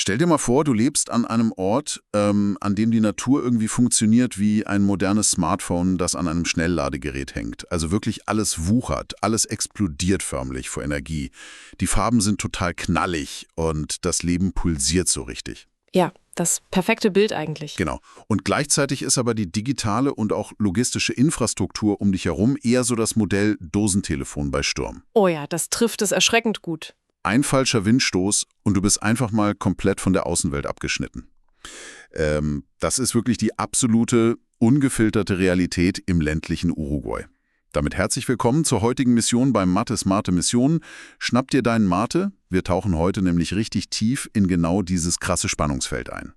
Stell dir mal vor, du lebst an einem Ort, an dem die Natur irgendwie funktioniert wie ein modernes Smartphone, das an einem Schnellladegerät hängt. Also wirklich alles wuchert, alles explodiert förmlich vor Energie. Die Farben sind total knallig und das Leben pulsiert so richtig. Ja, das perfekte Bild eigentlich. Genau. Und gleichzeitig ist aber die digitale und auch logistische Infrastruktur um dich herum eher so das Modell Dosentelefon bei Sturm. Oh ja, das trifft es erschreckend gut. Ein falscher Windstoß und du bist einfach mal komplett von der Außenwelt abgeschnitten. Das ist wirklich die absolute, ungefilterte Realität im ländlichen Uruguay. Damit herzlich willkommen zur heutigen Mission beim Mate-Smarte Mission. Schnapp dir deinen Mate. Wir tauchen heute nämlich richtig tief in genau dieses krasse Spannungsfeld ein.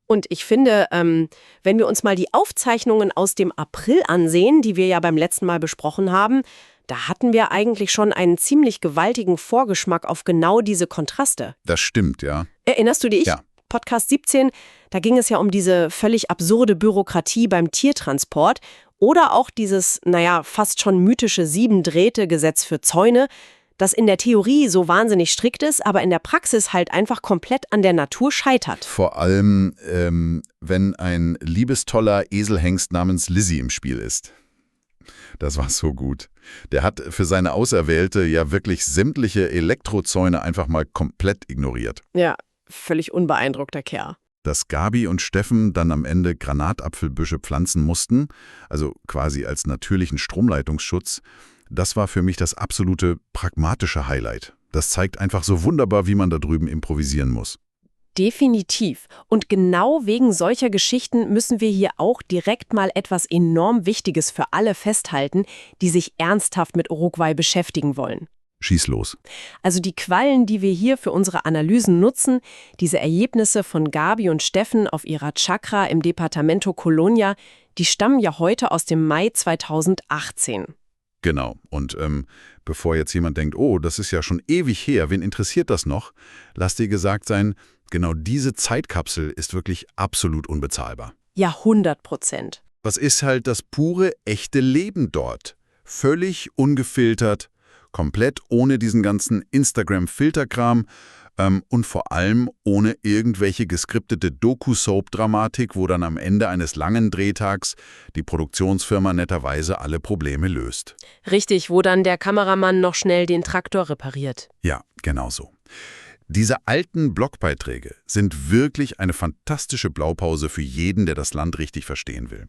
Und ich finde, wenn wir uns mal die Aufzeichnungen aus dem April ansehen, die wir ja beim letzten Mal besprochen haben, da hatten wir eigentlich schon einen ziemlich gewaltigen Vorgeschmack auf genau diese Kontraste. Das stimmt, ja. Erinnerst du dich? Ja. Podcast 17, da ging es ja um diese völlig absurde Bürokratie beim Tiertransport oder auch dieses, fast schon mythische 7-Drähte-Gesetz für Zäune, das in der Theorie so wahnsinnig strikt ist, aber in der Praxis halt einfach komplett an der Natur scheitert. Vor allem, wenn ein liebestoller Eselhengst namens Lizzie im Spiel ist. Das war so gut. Der hat für seine Auserwählte ja wirklich sämtliche Elektrozäune einfach mal komplett ignoriert. Ja, völlig unbeeindruckter Kerl. Dass Gabi und Steffen dann am Ende Granatapfelbüsche pflanzen mussten, also quasi als natürlichen Stromleitungsschutz, das war für mich das absolute pragmatische Highlight. Das zeigt einfach so wunderbar, wie man da drüben improvisieren muss. Definitiv. Und genau wegen solcher Geschichten müssen wir hier auch direkt mal etwas enorm Wichtiges für alle festhalten, die sich ernsthaft mit Uruguay beschäftigen wollen. Schieß los. Also die Quellen, die wir hier für unsere Analysen nutzen, diese Ergebnisse von Gabi und Steffen auf ihrer Chacra im Departamento Colonia, die stammen ja heute aus dem Mai 2018. Genau. Und bevor jetzt jemand denkt, oh, das ist ja schon ewig her, wen interessiert das noch? Lass dir gesagt sein, genau diese Zeitkapsel ist wirklich absolut unbezahlbar. Ja, 100%. Was ist halt das pure, echte Leben dort? Völlig ungefiltert, komplett ohne diesen ganzen Instagram-Filterkram und vor allem ohne irgendwelche geskriptete Doku-Soap-Dramatik, wo dann am Ende eines langen Drehtags die Produktionsfirma netterweise alle Probleme löst. Richtig, wo dann der Kameramann noch schnell den Traktor repariert. Ja, genau so. Diese alten Blogbeiträge sind wirklich eine fantastische Blaupause für jeden, der das Land richtig verstehen will.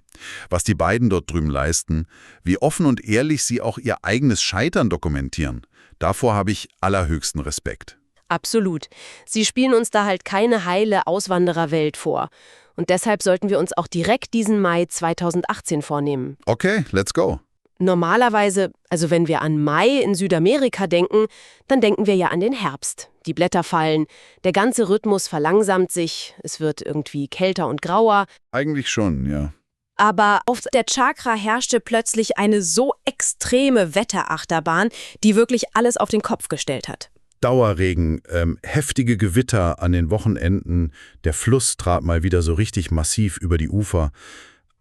Was die beiden dort drüben leisten, wie offen und ehrlich sie auch ihr eigenes Scheitern dokumentieren, davor habe ich allerhöchsten Respekt. Absolut. Sie spielen uns da halt keine heile Auswandererwelt vor. Und deshalb sollten wir uns auch direkt diesen Mai 2018 vornehmen. Okay, let's go. Normalerweise, also wenn wir an Mai in Südamerika denken, dann denken wir ja an den Herbst. Die Blätter fallen, der ganze Rhythmus verlangsamt sich, es wird irgendwie kälter und grauer. Eigentlich schon, ja. Aber auf der Chacra herrschte plötzlich eine so extreme Wetterachterbahn, die wirklich alles auf den Kopf gestellt hat. Dauerregen, heftige Gewitter an den Wochenenden, der Fluss trat mal wieder so richtig massiv über die Ufer.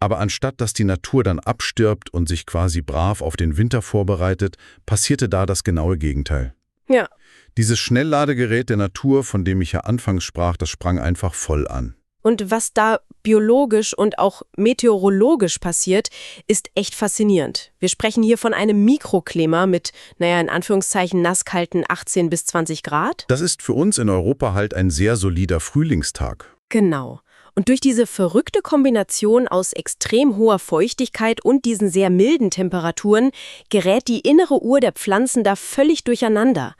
Aber anstatt dass die Natur dann abstirbt und sich quasi brav auf den Winter vorbereitet, passierte da das genaue Gegenteil. Ja. Dieses Schnellladegerät der Natur, von dem ich ja anfangs sprach, das sprang einfach voll an. Und was da biologisch und auch meteorologisch passiert, ist echt faszinierend. Wir sprechen hier von einem Mikroklima mit, in Anführungszeichen nasskalten 18 bis 20 Grad. Das ist für uns in Europa halt ein sehr solider Frühlingstag. Genau. Und durch diese verrückte Kombination aus extrem hoher Feuchtigkeit und diesen sehr milden Temperaturen gerät die innere Uhr der Pflanzen da völlig durcheinander.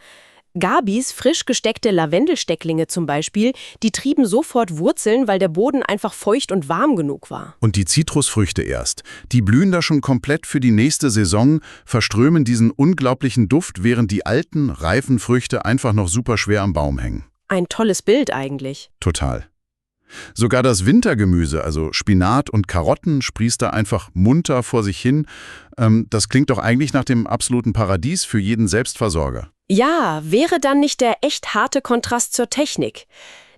Gabis frisch gesteckte Lavendelstecklinge zum Beispiel, die trieben sofort Wurzeln, weil der Boden einfach feucht und warm genug war. Und die Zitrusfrüchte erst. Die blühen da schon komplett für die nächste Saison, verströmen diesen unglaublichen Duft, während die alten, reifen Früchte einfach noch super schwer am Baum hängen. Ein tolles Bild eigentlich. Total. Sogar das Wintergemüse, also Spinat und Karotten, sprießt da einfach munter vor sich hin. Das klingt doch eigentlich nach dem absoluten Paradies für jeden Selbstversorger. Ja, wäre dann nicht der echt harte Kontrast zur Technik.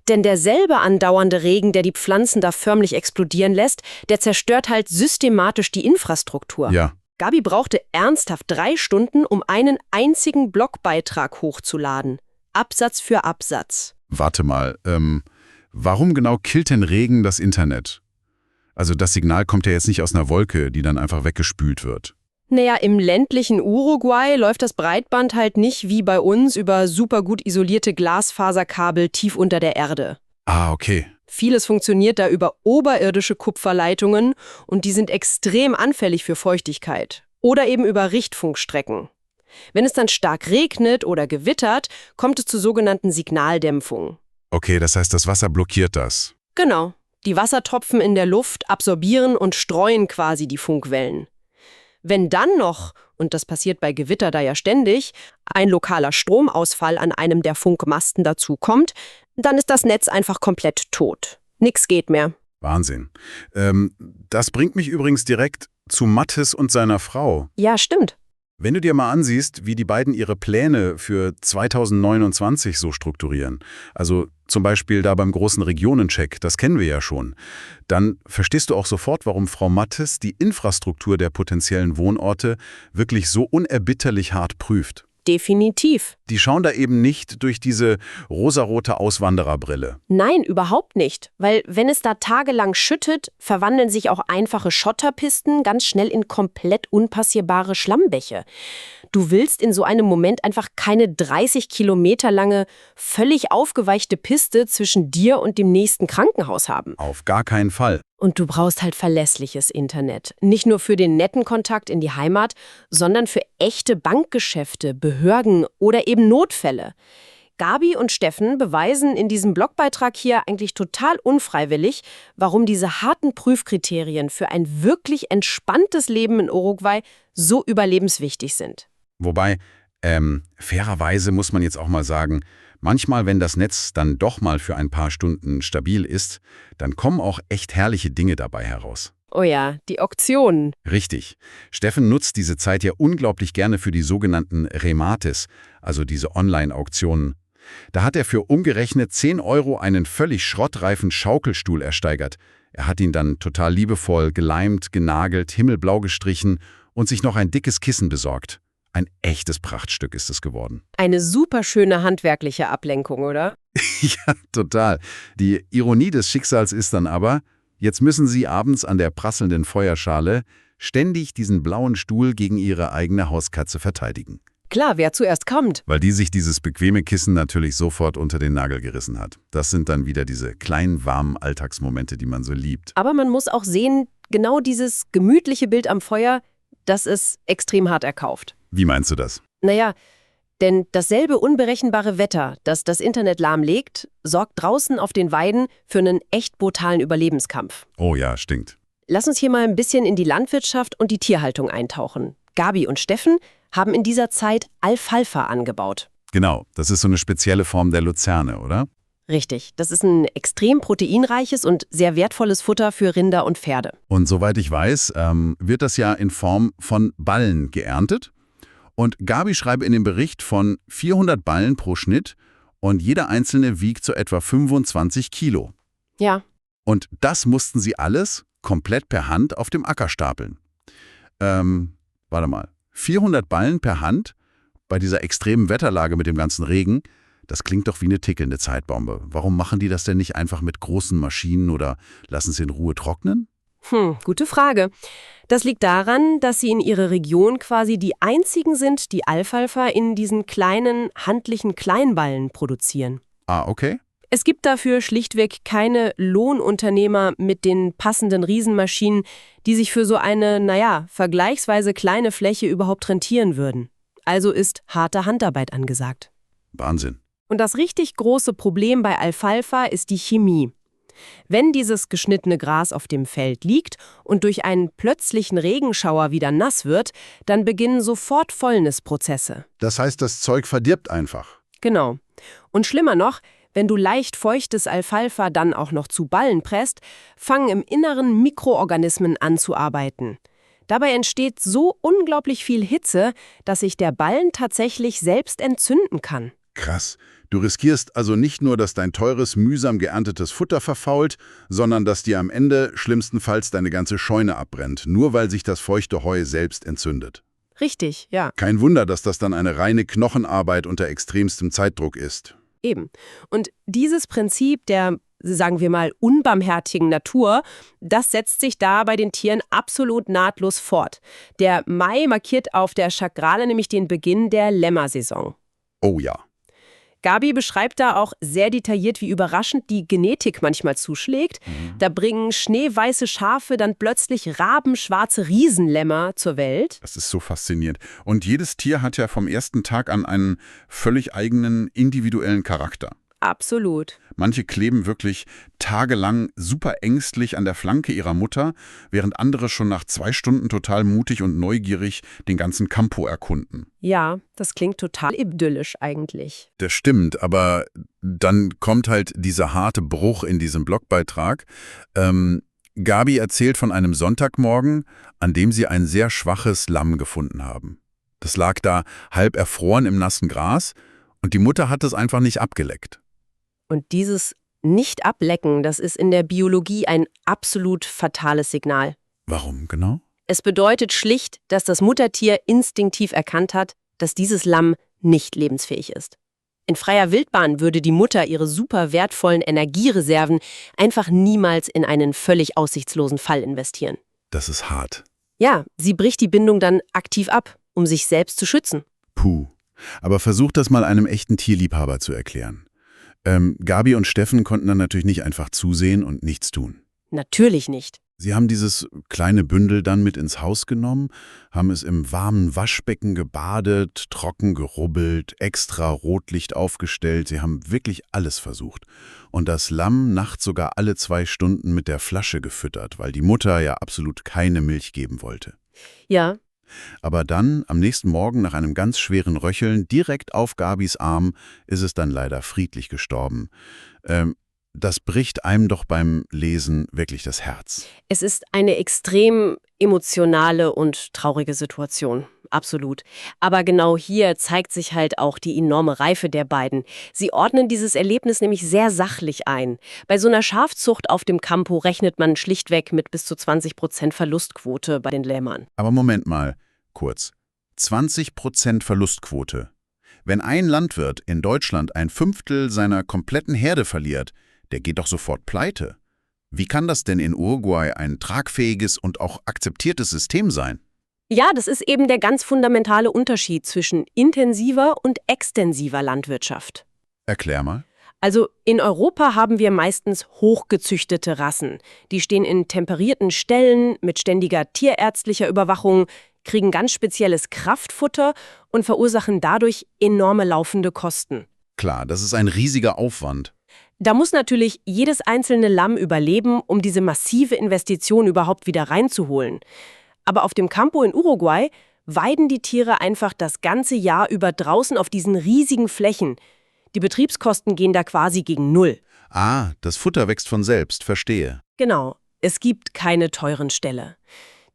Denn derselbe andauernde Regen, der die Pflanzen da förmlich explodieren lässt, der zerstört halt systematisch die Infrastruktur. Ja. Gabi brauchte ernsthaft 3 Stunden, um einen einzigen Blogbeitrag hochzuladen. Absatz für Absatz. Warte mal, Warum genau killt denn Regen das Internet? Also das Signal kommt ja jetzt nicht aus einer Wolke, die dann einfach weggespült wird. Naja, im ländlichen Uruguay läuft das Breitband halt nicht wie bei uns über super gut isolierte Glasfaserkabel tief unter der Erde. Ah, okay. Vieles funktioniert da über oberirdische Kupferleitungen und die sind extrem anfällig für Feuchtigkeit. Oder eben über Richtfunkstrecken. Wenn es dann stark regnet oder gewittert, kommt es zu sogenannten Signaldämpfungen. Okay, das heißt, das Wasser blockiert das. Genau. Die Wassertropfen in der Luft absorbieren und streuen quasi die Funkwellen. Wenn dann noch, und das passiert bei Gewitter da ja ständig, ein lokaler Stromausfall an einem der Funkmasten dazu kommt, dann ist das Netz einfach komplett tot. Nix geht mehr. Wahnsinn. Das bringt mich übrigens direkt zu Mathis und seiner Frau. Ja, stimmt. Wenn du dir mal ansiehst, wie die beiden ihre Pläne für 2029 so strukturieren, also zum Beispiel da beim großen Regionencheck, das kennen wir ja schon, dann verstehst du auch sofort, warum Frau Mathis die Infrastruktur der potenziellen Wohnorte wirklich so unerbitterlich hart prüft. Definitiv. Die schauen da eben nicht durch diese rosarote Auswandererbrille. Nein, überhaupt nicht. Weil wenn es da tagelang schüttet, verwandeln sich auch einfache Schotterpisten ganz schnell in komplett unpassierbare Schlammbäche. Du willst in so einem Moment einfach keine 30 Kilometer lange, völlig aufgeweichte Piste zwischen dir und dem nächsten Krankenhaus haben. Auf gar keinen Fall. Und du brauchst halt verlässliches Internet. Nicht nur für den netten Kontakt in die Heimat, sondern für echte Bankgeschäfte, Behörden oder eben Notfälle. Gabi und Steffen beweisen in diesem Blogbeitrag hier eigentlich total unfreiwillig, warum diese harten Prüfkriterien für ein wirklich entspanntes Leben in Uruguay so überlebenswichtig sind. Wobei, fairerweise muss man jetzt auch mal sagen, manchmal, wenn das Netz dann doch mal für ein paar Stunden stabil ist, dann kommen auch echt herrliche Dinge dabei heraus. Oh ja, die Auktionen. Richtig. Steffen nutzt diese Zeit ja unglaublich gerne für die sogenannten Remates, also diese Online-Auktionen. Da hat er für umgerechnet 10 € einen völlig schrottreifen Schaukelstuhl ersteigert. Er hat ihn dann total liebevoll geleimt, genagelt, himmelblau gestrichen und sich noch ein dickes Kissen besorgt. Ein echtes Prachtstück ist es geworden. Eine superschöne handwerkliche Ablenkung, oder? Ja, total. Die Ironie des Schicksals ist dann aber, jetzt müssen Sie abends an der prasselnden Feuerschale ständig diesen blauen Stuhl gegen Ihre eigene Hauskatze verteidigen. Klar, wer zuerst kommt. Weil die sich dieses bequeme Kissen natürlich sofort unter den Nagel gerissen hat. Das sind dann wieder diese kleinen, warmen Alltagsmomente, die man so liebt. Aber man muss auch sehen, genau dieses gemütliche Bild am Feuer, das ist extrem hart erkauft. Wie meinst du das? Naja, denn dasselbe unberechenbare Wetter, das das Internet lahmlegt, sorgt draußen auf den Weiden für einen echt brutalen Überlebenskampf. Oh ja, stinkt. Lass uns hier mal ein bisschen in die Landwirtschaft und die Tierhaltung eintauchen. Gabi und Steffen haben in dieser Zeit Alfalfa angebaut. Genau, das ist so eine spezielle Form der Luzerne, oder? Richtig, das ist ein extrem proteinreiches und sehr wertvolles Futter für Rinder und Pferde. Und soweit ich weiß, wird das ja in Form von Ballen geerntet. Und Gabi schreibe in dem Bericht von 400 Ballen pro Schnitt und jeder einzelne wiegt so etwa 25 Kilo. Ja. Und das mussten sie alles komplett per Hand auf dem Acker stapeln. Warte mal, 400 Ballen per Hand bei dieser extremen Wetterlage mit dem ganzen Regen, das klingt doch wie eine tickelnde Zeitbombe. Warum machen die das denn nicht einfach mit großen Maschinen oder lassen sie in Ruhe trocknen? Gute Frage. Das liegt daran, dass sie in ihrer Region quasi die einzigen sind, die Alfalfa in diesen kleinen, handlichen Kleinballen produzieren. Ah, okay. Es gibt dafür schlichtweg keine Lohnunternehmer mit den passenden Riesenmaschinen, die sich für so eine, vergleichsweise kleine Fläche überhaupt rentieren würden. Also ist harte Handarbeit angesagt. Wahnsinn. Und das richtig große Problem bei Alfalfa ist die Chemie. Wenn dieses geschnittene Gras auf dem Feld liegt und durch einen plötzlichen Regenschauer wieder nass wird, dann beginnen sofort Fäulnisprozesse. Das heißt, das Zeug verdirbt einfach. Genau. Und schlimmer noch, wenn du leicht feuchtes Alfalfa dann auch noch zu Ballen presst, fangen im Inneren Mikroorganismen an zu arbeiten. Dabei entsteht so unglaublich viel Hitze, dass sich der Ballen tatsächlich selbst entzünden kann. Krass. Du riskierst also nicht nur, dass dein teures, mühsam geerntetes Futter verfault, sondern dass dir am Ende schlimmstenfalls deine ganze Scheune abbrennt, nur weil sich das feuchte Heu selbst entzündet. Richtig, ja. Kein Wunder, dass das dann eine reine Knochenarbeit unter extremstem Zeitdruck ist. Eben. Und dieses Prinzip der sagen wir mal, unbarmhertigen Natur, das setzt sich da bei den Tieren absolut nahtlos fort. Der Mai markiert auf der Chakrale nämlich den Beginn der Lämmersaison. Oh ja. Gabi beschreibt da auch sehr detailliert, wie überraschend die Genetik manchmal zuschlägt. Da bringen schneeweiße Schafe dann plötzlich rabenschwarze Riesenlämmer zur Welt. Das ist so faszinierend. Und jedes Tier hat ja vom ersten Tag an einen völlig eigenen, individuellen Charakter. Absolut. Manche kleben wirklich tagelang super ängstlich an der Flanke ihrer Mutter, während andere schon nach 2 Stunden total mutig und neugierig den ganzen Campo erkunden. Ja, das klingt total idyllisch eigentlich. Das stimmt, aber dann kommt halt dieser harte Bruch in diesem Blogbeitrag. Gabi erzählt von einem Sonntagmorgen, an dem sie ein sehr schwaches Lamm gefunden haben. Das lag da halb erfroren im nassen Gras und die Mutter hat es einfach nicht abgeleckt. Und dieses Nicht-Ablecken, das ist in der Biologie ein absolut fatales Signal. Warum genau? Es bedeutet schlicht, dass das Muttertier instinktiv erkannt hat, dass dieses Lamm nicht lebensfähig ist. In freier Wildbahn würde die Mutter ihre super wertvollen Energiereserven einfach niemals in einen völlig aussichtslosen Fall investieren. Das ist hart. Ja, sie bricht die Bindung dann aktiv ab, um sich selbst zu schützen. Puh. Aber versuch das mal einem echten Tierliebhaber zu erklären. Gabi und Steffen konnten dann natürlich nicht einfach zusehen und nichts tun. Natürlich nicht. Sie haben dieses kleine Bündel dann mit ins Haus genommen, haben es im warmen Waschbecken gebadet, trocken gerubbelt, extra Rotlicht aufgestellt. Sie haben wirklich alles versucht. Und das Lamm nachts sogar alle 2 Stunden mit der Flasche gefüttert, weil die Mutter ja absolut keine Milch geben wollte. Ja. Aber dann, am nächsten Morgen nach einem ganz schweren Röcheln, direkt auf Gabis Arm, ist es dann leider friedlich gestorben. Das bricht einem doch beim Lesen wirklich das Herz. Es ist eine extrem emotionale und traurige Situation. Absolut. Aber genau hier zeigt sich halt auch die enorme Reife der beiden. Sie ordnen dieses Erlebnis nämlich sehr sachlich ein. Bei so einer Schafzucht auf dem Campo rechnet man schlichtweg mit bis zu 20% Verlustquote bei den Lämmern. Aber Moment mal, kurz. 20% Verlustquote. Wenn ein Landwirt in Deutschland 1/5 seiner kompletten Herde verliert, der geht doch sofort pleite. Wie kann das denn in Uruguay ein tragfähiges und auch akzeptiertes System sein? Ja, das ist eben der ganz fundamentale Unterschied zwischen intensiver und extensiver Landwirtschaft. Erklär mal. Also in Europa haben wir meistens hochgezüchtete Rassen. Die stehen in temperierten Ställen mit ständiger tierärztlicher Überwachung, kriegen ganz spezielles Kraftfutter und verursachen dadurch enorme laufende Kosten. Klar, das ist ein riesiger Aufwand. Da muss natürlich jedes einzelne Lamm überleben, um diese massive Investition überhaupt wieder reinzuholen. Aber auf dem Campo in Uruguay weiden die Tiere einfach das ganze Jahr über draußen auf diesen riesigen Flächen. Die Betriebskosten gehen da quasi gegen Null. Ah, das Futter wächst von selbst, verstehe. Genau, es gibt keine teuren Ställe.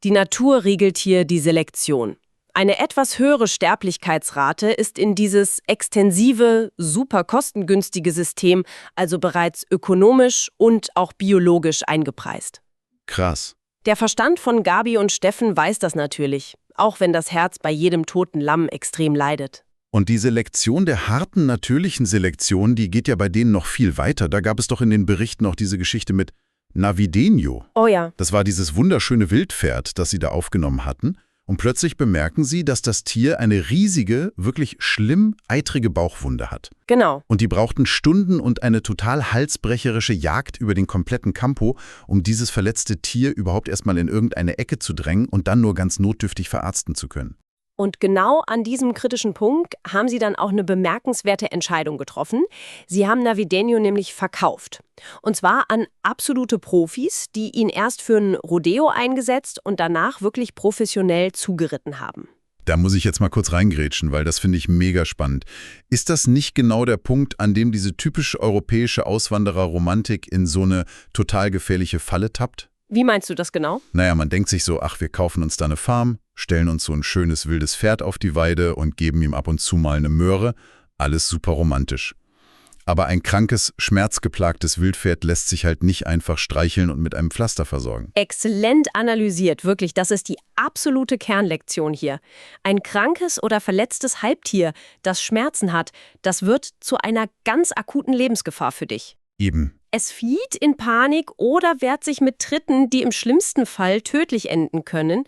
Die Natur regelt hier die Selektion. Eine etwas höhere Sterblichkeitsrate ist in dieses extensive, super kostengünstige System also bereits ökonomisch und auch biologisch eingepreist. Krass. Der Verstand von Gabi und Steffen weiß das natürlich, auch wenn das Herz bei jedem toten Lamm extrem leidet. Und die Selektion der harten, natürlichen Selektion, die geht ja bei denen noch viel weiter. Da gab es doch in den Berichten auch diese Geschichte mit Navideño. Oh ja. Das war dieses wunderschöne Wildpferd, das sie da aufgenommen hatten. Und plötzlich bemerken sie, dass das Tier eine riesige, wirklich schlimm eitrige Bauchwunde hat. Genau. Und die brauchten Stunden und eine total halsbrecherische Jagd über den kompletten Campo, um dieses verletzte Tier überhaupt erstmal in irgendeine Ecke zu drängen und dann nur ganz notdürftig verarzten zu können. Und genau an diesem kritischen Punkt haben sie dann auch eine bemerkenswerte Entscheidung getroffen. Sie haben Navideño nämlich verkauft. Und zwar an absolute Profis, die ihn erst für ein Rodeo eingesetzt und danach wirklich professionell zugeritten haben. Da muss ich jetzt mal kurz reingrätschen, weil das finde ich mega spannend. Ist das nicht genau der Punkt, an dem diese typisch europäische Auswandererromantik in so eine total gefährliche Falle tappt? Wie meinst du das genau? Naja, man denkt sich so, ach, wir kaufen uns da eine Farm, stellen uns so ein schönes wildes Pferd auf die Weide und geben ihm ab und zu mal eine Möhre. Alles super romantisch. Aber ein krankes, schmerzgeplagtes Wildpferd lässt sich halt nicht einfach streicheln und mit einem Pflaster versorgen. Exzellent analysiert, wirklich. Das ist die absolute Kernlektion hier. Ein krankes oder verletztes Halbtier, das Schmerzen hat, das wird zu einer ganz akuten Lebensgefahr für dich. Eben. Es flieht in Panik oder wehrt sich mit Tritten, die im schlimmsten Fall tödlich enden können.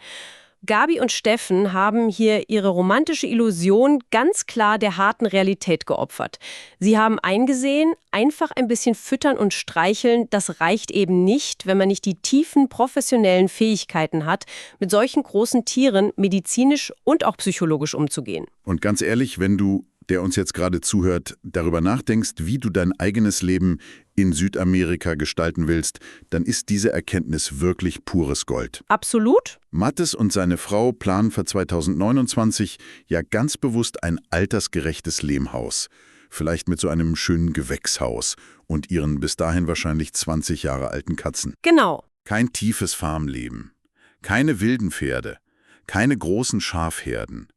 Gabi und Steffen haben hier ihre romantische Illusion ganz klar der harten Realität geopfert. Sie haben eingesehen, einfach ein bisschen füttern und streicheln, das reicht eben nicht, wenn man nicht die tiefen professionellen Fähigkeiten hat, mit solchen großen Tieren medizinisch und auch psychologisch umzugehen. Und ganz ehrlich, wenn du, der uns jetzt gerade zuhört, darüber nachdenkst, wie du dein eigenes Leben in Südamerika gestalten willst, dann ist diese Erkenntnis wirklich pures Gold. Absolut. Mathis und seine Frau planen für 2029 ja ganz bewusst ein altersgerechtes Lehmhaus. Vielleicht mit so einem schönen Gewächshaus und ihren bis dahin wahrscheinlich 20 Jahre alten Katzen. Genau. Kein tiefes Farmleben, keine wilden Pferde, keine großen Schafherden.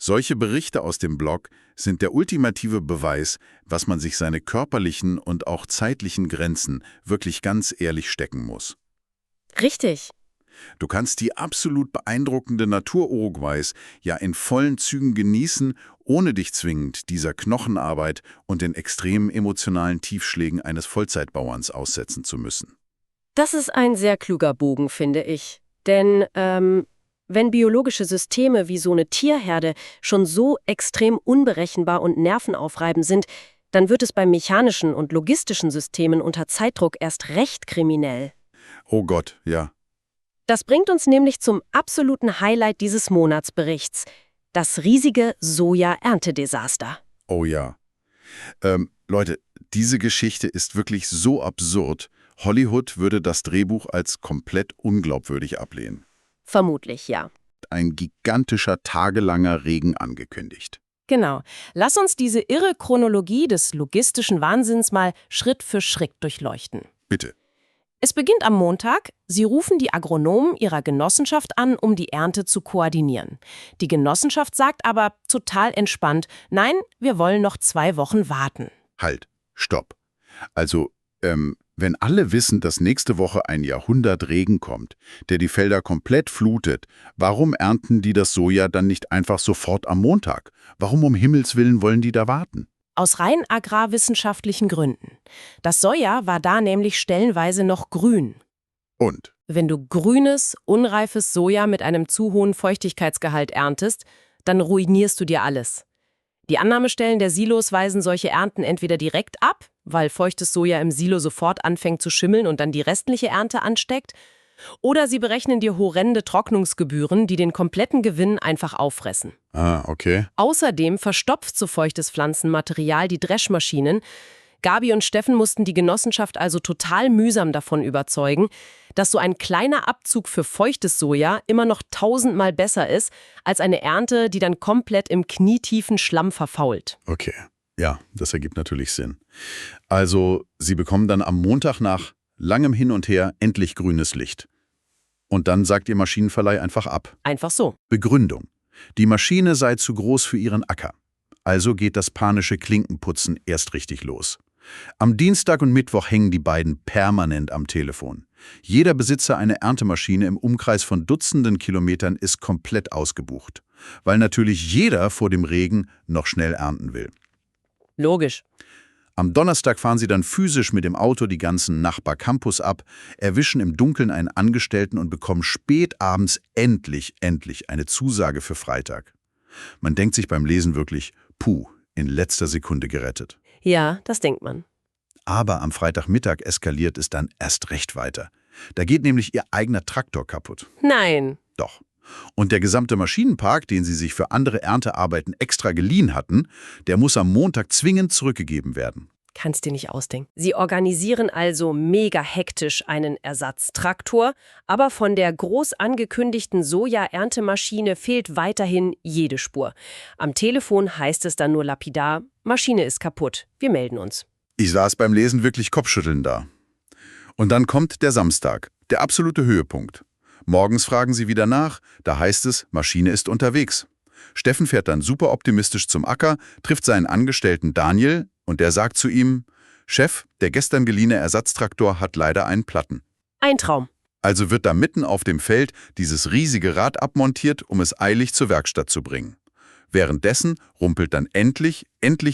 Solche Berichte aus dem Blog sind der ultimative Beweis, was man sich seine körperlichen und auch zeitlichen Grenzen wirklich ganz ehrlich stecken muss. Richtig. Du kannst die absolut beeindruckende Natur Uruguays ja in vollen Zügen genießen, ohne dich zwingend dieser Knochenarbeit und den extremen emotionalen Tiefschlägen eines Vollzeitbauerns aussetzen zu müssen. Das ist ein sehr kluger Bogen, finde ich. Denn wenn biologische Systeme wie so eine Tierherde schon so extrem unberechenbar und nervenaufreibend sind, dann wird es bei mechanischen und logistischen Systemen unter Zeitdruck erst recht kriminell. Oh Gott, ja. Das bringt uns nämlich zum absoluten Highlight dieses Monatsberichts: das riesige Soja-Erntedesaster. Oh ja. Leute, diese Geschichte ist wirklich so absurd. Hollywood würde das Drehbuch als komplett unglaubwürdig ablehnen. Vermutlich, ja. Ein gigantischer, tagelanger Regen angekündigt. Genau. Lass uns diese irre Chronologie des logistischen Wahnsinns mal Schritt für Schritt durchleuchten. Bitte. Es beginnt am Montag. Sie rufen die Agronomen ihrer Genossenschaft an, um die Ernte zu koordinieren. Die Genossenschaft sagt aber total entspannt: Nein, wir wollen noch 2 Wochen warten. Halt, stopp. Also, wenn alle wissen, dass nächste Woche ein Jahrhundertregen kommt, der die Felder komplett flutet, warum ernten die das Soja dann nicht einfach sofort am Montag? Warum um Himmels Willen wollen die da warten? Aus rein agrarwissenschaftlichen Gründen. Das Soja war da nämlich stellenweise noch grün. Und? Wenn du grünes, unreifes Soja mit einem zu hohen Feuchtigkeitsgehalt erntest, dann ruinierst du dir alles. Die Annahmestellen der Silos weisen solche Ernten entweder direkt ab, weil feuchtes Soja im Silo sofort anfängt zu schimmeln und dann die restliche Ernte ansteckt, oder sie berechnen dir horrende Trocknungsgebühren, die den kompletten Gewinn einfach auffressen. Ah, okay. Außerdem verstopft so feuchtes Pflanzenmaterial die Dreschmaschinen. Gabi und Steffen mussten die Genossenschaft also total mühsam davon überzeugen, dass so ein kleiner Abzug für feuchtes Soja immer noch 1000-mal besser ist, als eine Ernte, die dann komplett im knietiefen Schlamm verfault. Okay, ja, das ergibt natürlich Sinn. Also, sie bekommen dann am Montag nach langem Hin und Her endlich grünes Licht. Und dann sagt ihr Maschinenverleih einfach ab. Einfach so. Begründung: Die Maschine sei zu groß für ihren Acker. Also geht das panische Klinkenputzen erst richtig los. Am Dienstag und Mittwoch hängen die beiden permanent am Telefon. Jeder Besitzer einer Erntemaschine im Umkreis von Dutzenden Kilometern ist komplett ausgebucht, weil natürlich jeder vor dem Regen noch schnell ernten will. Logisch. Am Donnerstag fahren sie dann physisch mit dem Auto die ganzen Nachbar-Campus ab, erwischen im Dunkeln einen Angestellten und bekommen spät abends endlich eine Zusage für Freitag. Man denkt sich beim Lesen wirklich, puh, in letzter Sekunde gerettet. Ja, das denkt man. Aber am Freitagmittag eskaliert es dann erst recht weiter. Da geht nämlich ihr eigener Traktor kaputt. Nein. Doch. Und der gesamte Maschinenpark, den sie sich für andere Erntearbeiten extra geliehen hatten, der muss am Montag zwingend zurückgegeben werden. Kannst dir nicht ausdenken. Sie organisieren also mega hektisch einen Ersatztraktor, aber von der groß angekündigten Soja-Erntemaschine fehlt weiterhin jede Spur. Am Telefon heißt es dann nur lapidar: Maschine ist kaputt, wir melden uns. Ich saß beim Lesen wirklich kopfschüttelnd da. Und dann kommt der Samstag, der absolute Höhepunkt. Morgens fragen sie wieder nach, da heißt es, Maschine ist unterwegs. Steffen fährt dann super optimistisch zum Acker, trifft seinen Angestellten Daniel und der sagt zu ihm: Chef, der gestern geliehene Ersatztraktor hat leider einen Platten. Ein Traum. Also wird da mitten auf dem Feld dieses riesige Rad abmontiert, um es eilig zur Werkstatt zu bringen. Währenddessen rumpelt dann endlich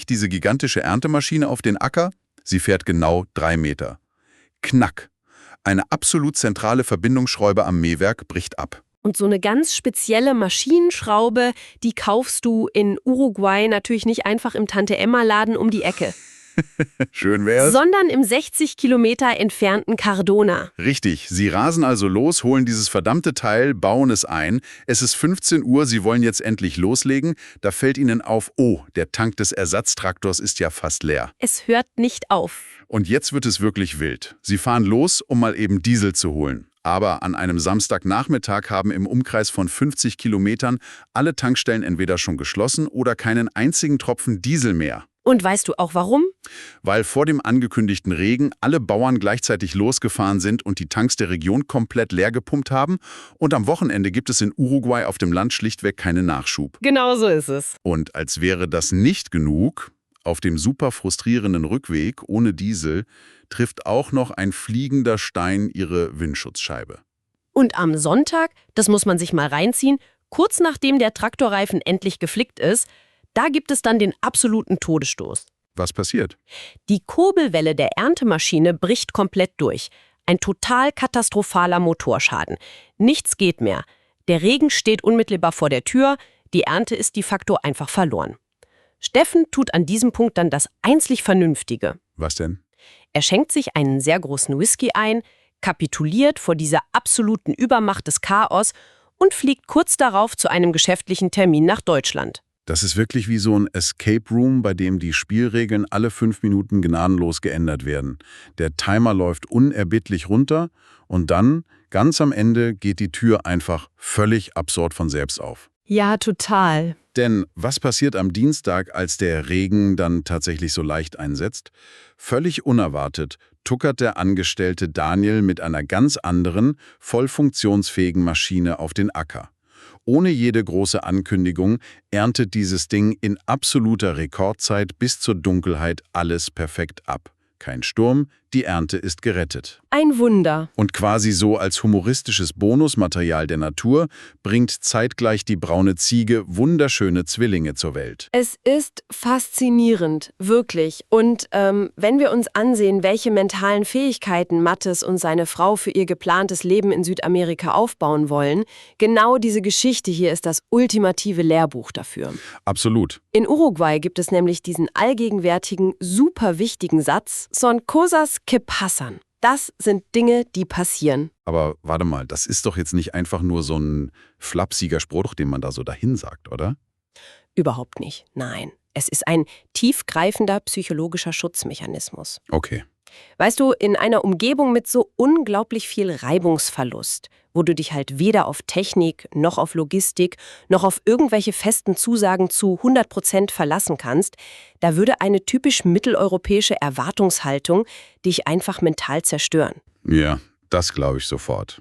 diese gigantische Erntemaschine auf den Acker. Sie fährt genau 3 Meter. Knack. Eine absolut zentrale Verbindungsschraube am Mähwerk bricht ab. Und so eine ganz spezielle Maschinenschraube, die kaufst du in Uruguay natürlich nicht einfach im Tante-Emma-Laden um die Ecke, Schön wär's. sondern im 60 Kilometer entfernten Cardona. Richtig, Sie rasen also los, holen dieses verdammte Teil, bauen es ein. Es ist 15 Uhr, Sie wollen jetzt endlich loslegen. Da fällt Ihnen auf, oh, der Tank des Ersatztraktors ist ja fast leer. Es hört nicht auf. Und jetzt wird es wirklich wild. Sie fahren los, um mal eben Diesel zu holen. Aber an einem Samstagnachmittag haben im Umkreis von 50 Kilometern alle Tankstellen entweder schon geschlossen oder keinen einzigen Tropfen Diesel mehr. Und weißt du auch warum? Weil vor dem angekündigten Regen alle Bauern gleichzeitig losgefahren sind und die Tanks der Region komplett leer gepumpt haben. Und am Wochenende gibt es in Uruguay auf dem Land schlichtweg keinen Nachschub. Genau so ist es. Und als wäre das nicht genug, auf dem super frustrierenden Rückweg ohne Diesel trifft auch noch ein fliegender Stein ihre Windschutzscheibe. Und am Sonntag, das muss man sich mal reinziehen, kurz nachdem der Traktorreifen endlich geflickt ist, da gibt es dann den absoluten Todesstoß. Was passiert? Die Kurbelwelle der Erntemaschine bricht komplett durch. Ein total katastrophaler Motorschaden. Nichts geht mehr. Der Regen steht unmittelbar vor der Tür, die Ernte ist de facto einfach verloren. Steffen tut an diesem Punkt dann das einzig Vernünftige. Was denn? Er schenkt sich einen sehr großen Whisky ein, kapituliert vor dieser absoluten Übermacht des Chaos und fliegt kurz darauf zu einem geschäftlichen Termin nach Deutschland. Das ist wirklich wie so ein Escape Room, bei dem die Spielregeln alle 5 Minuten gnadenlos geändert werden. Der Timer läuft unerbittlich runter und dann, ganz am Ende, geht die Tür einfach völlig absurd von selbst auf. Ja, total. Denn was passiert am Dienstag, als der Regen dann tatsächlich so leicht einsetzt? Völlig unerwartet tuckert der Angestellte Daniel mit einer ganz anderen, voll funktionsfähigen Maschine auf den Acker. Ohne jede große Ankündigung erntet dieses Ding in absoluter Rekordzeit bis zur Dunkelheit alles perfekt ab. Kein Sturm, die Ernte ist gerettet. Ein Wunder. Und quasi so als humoristisches Bonusmaterial der Natur bringt zeitgleich die braune Ziege wunderschöne Zwillinge zur Welt. Es ist faszinierend, wirklich. Und wenn wir uns ansehen, welche mentalen Fähigkeiten Mattes und seine Frau für ihr geplantes Leben in Südamerika aufbauen wollen, genau diese Geschichte hier ist das ultimative Lehrbuch dafür. Absolut. In Uruguay gibt es nämlich diesen allgegenwärtigen, super wichtigen Satz, son cosas que pasan. Das sind Dinge, die passieren. Aber warte mal, das ist doch jetzt nicht einfach nur so ein flapsiger Spruch, den man da so dahin sagt, oder? Überhaupt nicht, nein. Es ist ein tiefgreifender psychologischer Schutzmechanismus. Okay. Weißt du, in einer Umgebung mit so unglaublich viel Reibungsverlust, wo du dich halt weder auf Technik, noch auf Logistik, noch auf irgendwelche festen Zusagen zu 100% verlassen kannst, da würde eine typisch mitteleuropäische Erwartungshaltung dich einfach mental zerstören. Ja, das glaube ich sofort.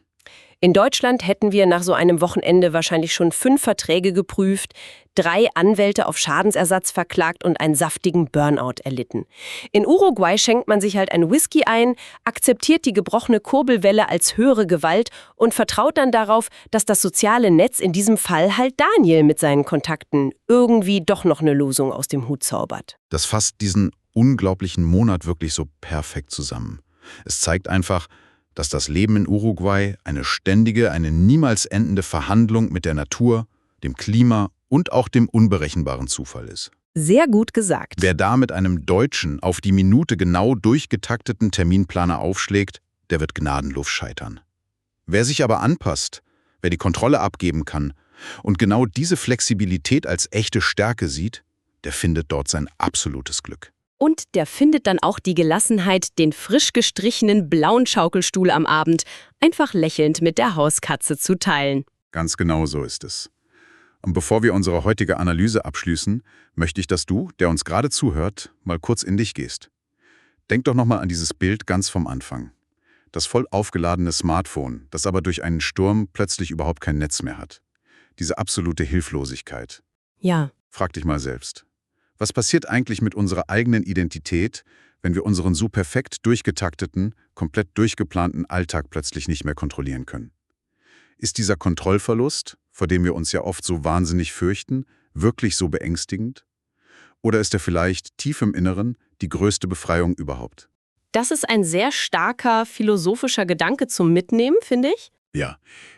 In Deutschland hätten wir nach so einem Wochenende wahrscheinlich schon 5 Verträge geprüft, 3 Anwälte auf Schadensersatz verklagt und einen saftigen Burnout erlitten. In Uruguay schenkt man sich halt ein Whisky ein, akzeptiert die gebrochene Kurbelwelle als höhere Gewalt und vertraut dann darauf, dass das soziale Netz, in diesem Fall halt Daniel mit seinen Kontakten, irgendwie doch noch eine Lösung aus dem Hut zaubert. Das fasst diesen unglaublichen Monat wirklich so perfekt zusammen. Es zeigt einfach, dass das Leben in Uruguay eine ständige, eine niemals endende Verhandlung mit der Natur, dem Klima und auch dem unberechenbaren Zufall ist. Sehr gut gesagt. Wer da mit einem deutschen, auf die Minute genau durchgetakteten Terminplaner aufschlägt, der wird gnadenlos scheitern. Wer sich aber anpasst, wer die Kontrolle abgeben kann und genau diese Flexibilität als echte Stärke sieht, der findet dort sein absolutes Glück. Und der findet dann auch die Gelassenheit, den frisch gestrichenen blauen Schaukelstuhl am Abend einfach lächelnd mit der Hauskatze zu teilen. Ganz genau so ist es. Und bevor wir unsere heutige Analyse abschließen, möchte ich, dass du, der uns gerade zuhört, mal kurz in dich gehst. Denk doch nochmal an dieses Bild ganz vom Anfang. Das voll aufgeladene Smartphone, das aber durch einen Sturm plötzlich überhaupt kein Netz mehr hat. Diese absolute Hilflosigkeit. Ja. Frag dich mal selbst. Was passiert eigentlich mit unserer eigenen Identität, wenn wir unseren so perfekt durchgetakteten, komplett durchgeplanten Alltag plötzlich nicht mehr kontrollieren können? Ist dieser Kontrollverlust, vor dem wir uns ja oft so wahnsinnig fürchten, wirklich so beängstigend? Oder ist er vielleicht tief im Inneren die größte Befreiung überhaupt? Das ist ein sehr starker philosophischer Gedanke zum Mitnehmen, finde ich. Ja,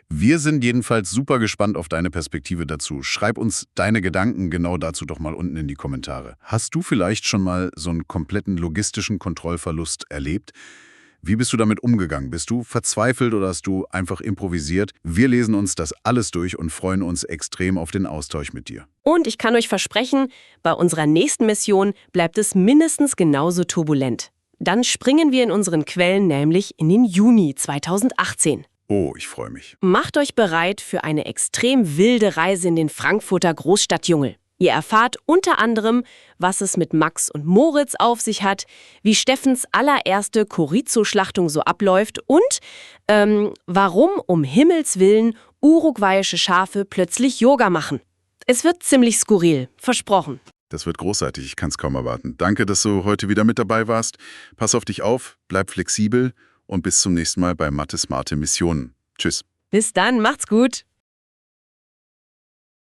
wir sind jedenfalls super gespannt auf deine Perspektive dazu. Schreib uns deine Gedanken genau dazu doch mal unten in die Kommentare. Hast du vielleicht schon mal so einen kompletten logistischen Kontrollverlust erlebt? Wie bist du damit umgegangen? Bist du verzweifelt oder hast du einfach improvisiert? Wir lesen uns das alles durch und freuen uns extrem auf den Austausch mit dir. Und ich kann euch versprechen, bei unserer nächsten Mission bleibt es mindestens genauso turbulent. Dann springen wir in unseren Quellen nämlich in den Juni 2018. Oh, ich freue mich. Macht euch bereit für eine extrem wilde Reise in den Frankfurter Großstadtdschungel. Ihr erfahrt unter anderem, was es mit Max und Moritz auf sich hat, wie Steffens allererste Chorizo-Schlachtung so abläuft und warum um Himmels Willen uruguayische Schafe plötzlich Yoga machen. Es wird ziemlich skurril, versprochen. Das wird großartig, ich kann es kaum erwarten. Danke, dass du heute wieder mit dabei warst. Pass auf dich auf, bleib flexibel und bis zum nächsten Mal bei Mathe Smarte Missionen. Tschüss. Bis dann, macht's gut.